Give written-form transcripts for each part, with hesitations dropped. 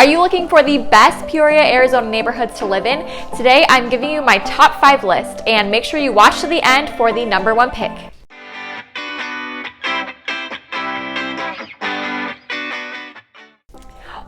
Are you looking for the best Peoria, Arizona neighborhoods to live in? Today I'm giving you my top 5 list, and make sure you watch to the end for the number 1 pick.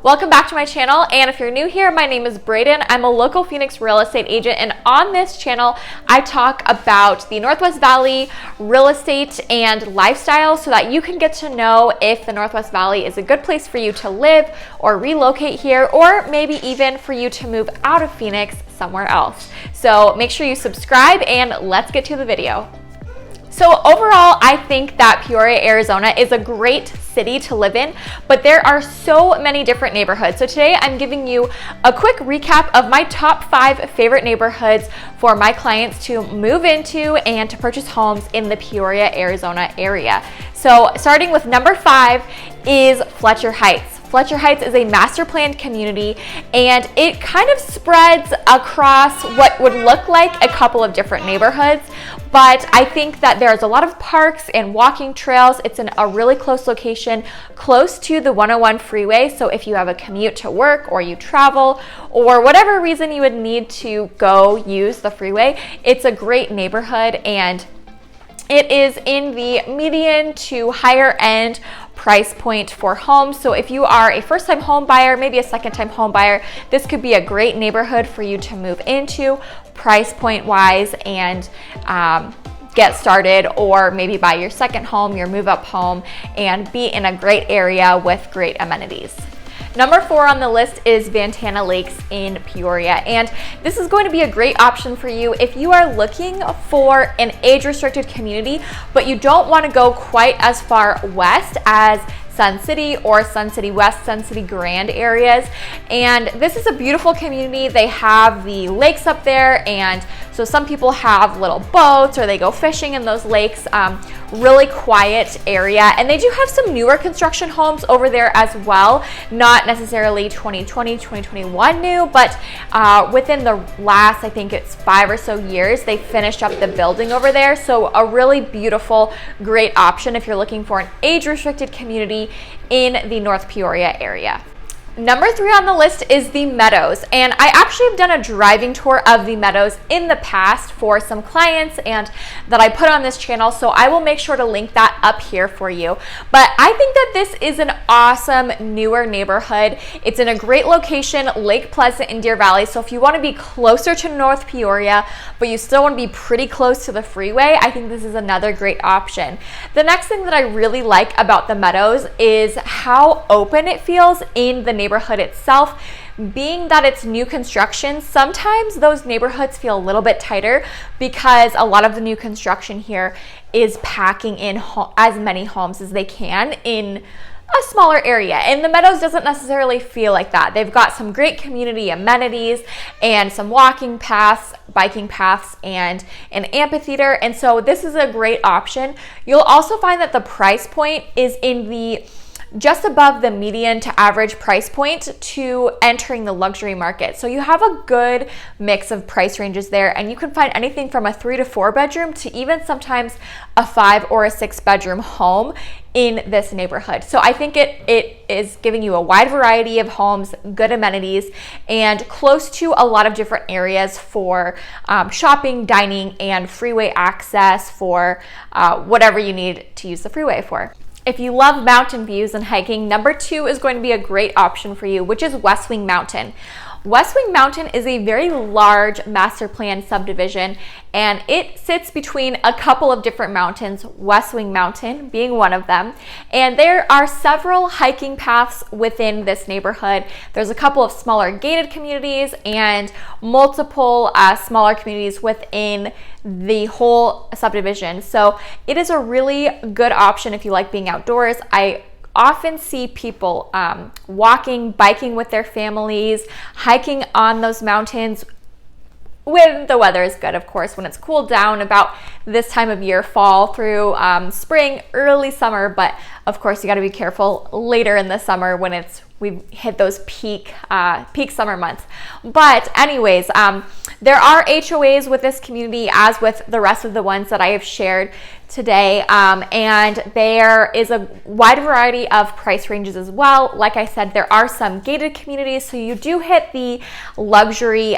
Welcome back to my channel, and if you're new here, my name is Braiden. I'm a local Phoenix real estate agent, and on this channel, I talk about the Northwest Valley, real estate, and lifestyle so that you can get to know if the Northwest Valley is a good place for you to live or relocate here, or maybe even for you to move out of Phoenix somewhere else. So make sure you subscribe, and let's get to the video. So overall, I think that Peoria, Arizona is a great city to live in, but there are so many different neighborhoods. So today I'm giving you a quick recap of my top 5 favorite neighborhoods for my clients to move into and to purchase homes in the Peoria, Arizona area. So starting with number 5 is Fletcher Heights. Fletcher Heights is a master planned community, and it kind of spreads across what would look like a couple of different neighborhoods, but I think that there's a lot of parks and walking trails. It's in a really close location, close to the 101 freeway, so if you have a commute to work or you travel or whatever reason you would need to go use the freeway, it's a great neighborhood, and it is in the median to higher end price point for homes. So if you are a first-time home buyer, maybe a second-time home buyer, this could be a great neighborhood for you to move into price point wise and get started, or maybe buy your second home, your move-up home, and be in a great area with great amenities. Number 4 on the list is Vantana Lakes in Peoria, and this is going to be a great option for you if you are looking for an age-restricted community, but you don't want to go quite as far west as Sun City or Sun City West, Sun City Grand areas. And this is a beautiful community. They have the lakes up there, and so some people have little boats or they go fishing in those lakes. Really quiet area, and they do have some newer construction homes over there as well, not necessarily 2020 2021 new, but within the last, I think it's 5 or so years, they finished up the building over there. So a really beautiful, great option if you're looking for an age-restricted community in the North Peoria area. Number 3 on the list is the Meadows, and I actually have done a driving tour of the Meadows in the past for some clients and that I put on this channel, so I will make sure to link that up here for you. But I think that this is an awesome newer neighborhood. It's in a great location, Lake Pleasant in Deer Valley, so if you want to be closer to North Peoria but you still want to be pretty close to the freeway, I think this is another great option. The next thing that I really like about the Meadows is how open it feels in the neighborhood itself. Being that it's new construction, sometimes those neighborhoods feel a little bit tighter because a lot of the new construction here is packing in as many homes as they can in a smaller area, and the Meadows doesn't necessarily feel like that. They've got some great community amenities and some walking paths, biking paths, and an amphitheater, and so this is a great option. You'll also find that the price point is in the just above the median to average price point to entering the luxury market. So you have a good mix of price ranges there, and you can find anything from a 3 to 4 bedroom to even sometimes a 5 or a 6 bedroom home in this neighborhood. So I think it is giving you a wide variety of homes, good amenities, and close to a lot of different areas for shopping, dining, and freeway access for whatever you need to use the freeway for. If you love mountain views and hiking, number 2 is going to be a great option for you, which is West Wing Mountain. West Wing Mountain is a very large master plan subdivision, and it sits between a couple of different mountains, West Wing Mountain being one of them. And there are several hiking paths within this neighborhood. There's a couple of smaller gated communities and multiple smaller communities within the whole subdivision. So it is a really good option if you like being outdoors. I often see people walking, biking with their families, hiking on those mountains when the weather is good, of course. When it's cooled down about this time of year, fall through spring, early summer, but of course you got to be careful later in the summer when we've hit those peak summer months. But anyways, there are HOAs with this community, as with the rest of the ones that I have shared today, and there is a wide variety of price ranges as well. Like I said, there are some gated communities, so you do hit the luxury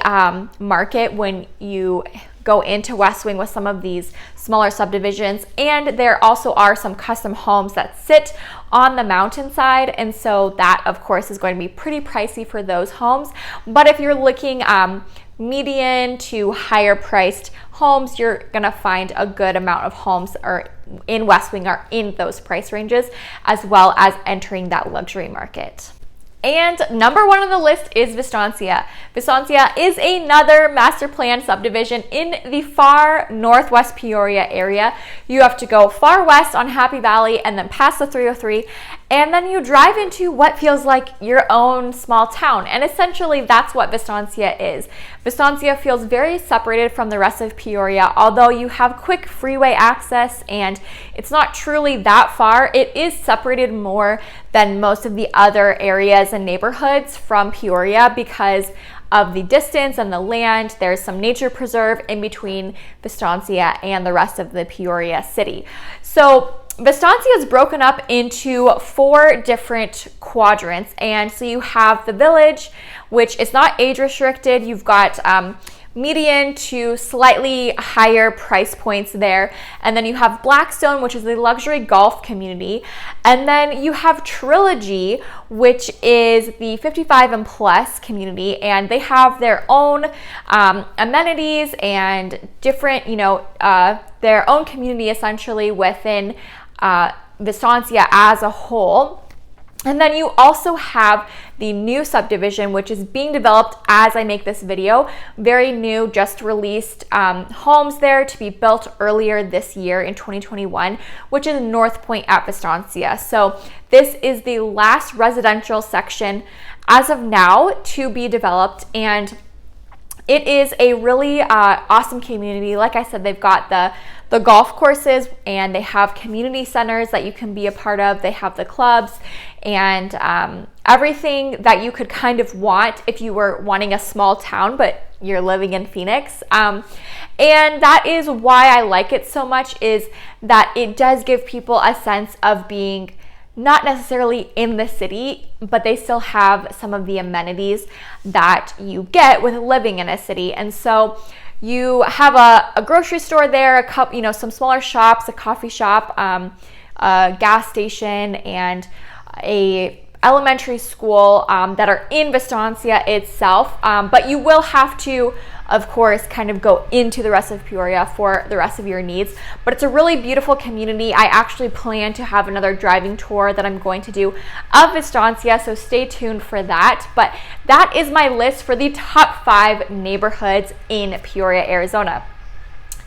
market when you go into West Wing with some of these smaller subdivisions, and there also are some custom homes that sit on the mountainside, and so that of course is going to be pretty pricey for those homes. But if you're looking median to higher priced homes, you're gonna find a good amount of homes are in West Wing are in those price ranges, as well as entering that luxury market. And number one on the list is Vistancia. Vistancia is another master plan subdivision in the far northwest Peoria area. You have to go far west on Happy Valley and then past the 303, and then you drive into what feels like your own small town. And essentially that's what Vistancia is. Vistancia feels very separated from the rest of Peoria, although you have quick freeway access and it's not truly that far. It is separated more than most of the other areas and neighborhoods from Peoria because of the distance and the land. There's some nature preserve in between Vistancia and the rest of the Peoria city. So Vistancia is broken up into 4 different quadrants, and so you have the village, which is not age restricted. You've got median to slightly higher price points there, and then you have Blackstone, which is the luxury golf community, and then you have Trilogy, which is the 55 and plus community, and they have their own amenities and different, their own community essentially within Vistancia as a whole. And then you also have the new subdivision, which is being developed as I make this video. Very new, just released homes there to be built earlier this year in 2021, which is North Point at Vistancia. So this is the last residential section as of now to be developed, and it is a really awesome community. Like I said, they've got the golf courses, and they have community centers that you can be a part of. They have the clubs and everything that you could kind of want if you were wanting a small town, but you're living in Phoenix. And that is why I like it so much, is that it does give people a sense of being not necessarily in the city, but they still have some of the amenities that you get with living in a city. And so you have a grocery store there, a couple, some smaller shops, a coffee shop, a gas station, and a elementary school that are in Vistancia itself. But you will have to, of course, kind of go into the rest of Peoria for the rest of your needs. But it's a really beautiful community. I actually plan to have another driving tour that I'm going to do of Vistancia, so stay tuned for that. But that is my list for the top 5 neighborhoods in Peoria, Arizona.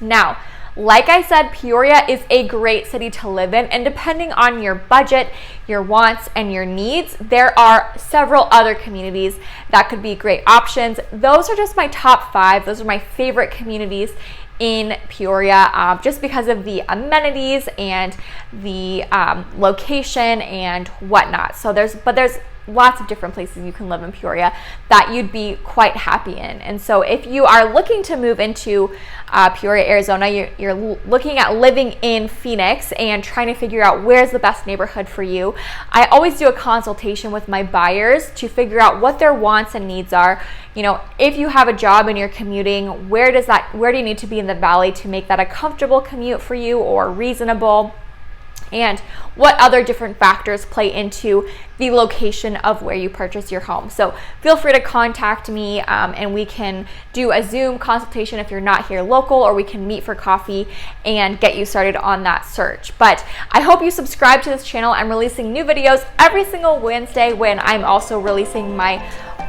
Now, like I said, Peoria is a great city to live in, and depending on your budget, your wants, and your needs, there are several other communities that could be great options. Those are just my top 5. Those are my favorite communities in Peoria, just because of the amenities and the location and whatnot. So there's lots of different places you can live in Peoria that you'd be quite happy in. And so if you are looking to move into Peoria, Arizona, you're looking at living in Phoenix and trying to figure out where's the best neighborhood for you, I always do a consultation with my buyers to figure out what their wants and needs are. If you have a job and you're commuting, where do you need to be in the valley to make that a comfortable commute for you or reasonable? And what other different factors play into the location of where you purchase your home. So feel free to contact me and we can do a Zoom consultation if you're not here local, or we can meet for coffee and get you started on that search. But I hope you subscribe to this channel. I'm releasing new videos every single Wednesday, when I'm also releasing my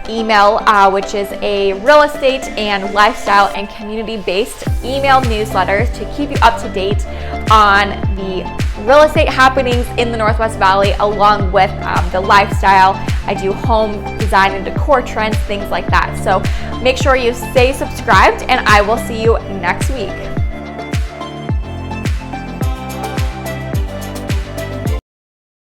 email, which is a real estate and lifestyle and community-based email newsletter to keep you up to date on the real estate happenings in the Northwest Valley, along with the lifestyle. I do home design and decor trends, things like that. So make sure you stay subscribed, and I will see you next week.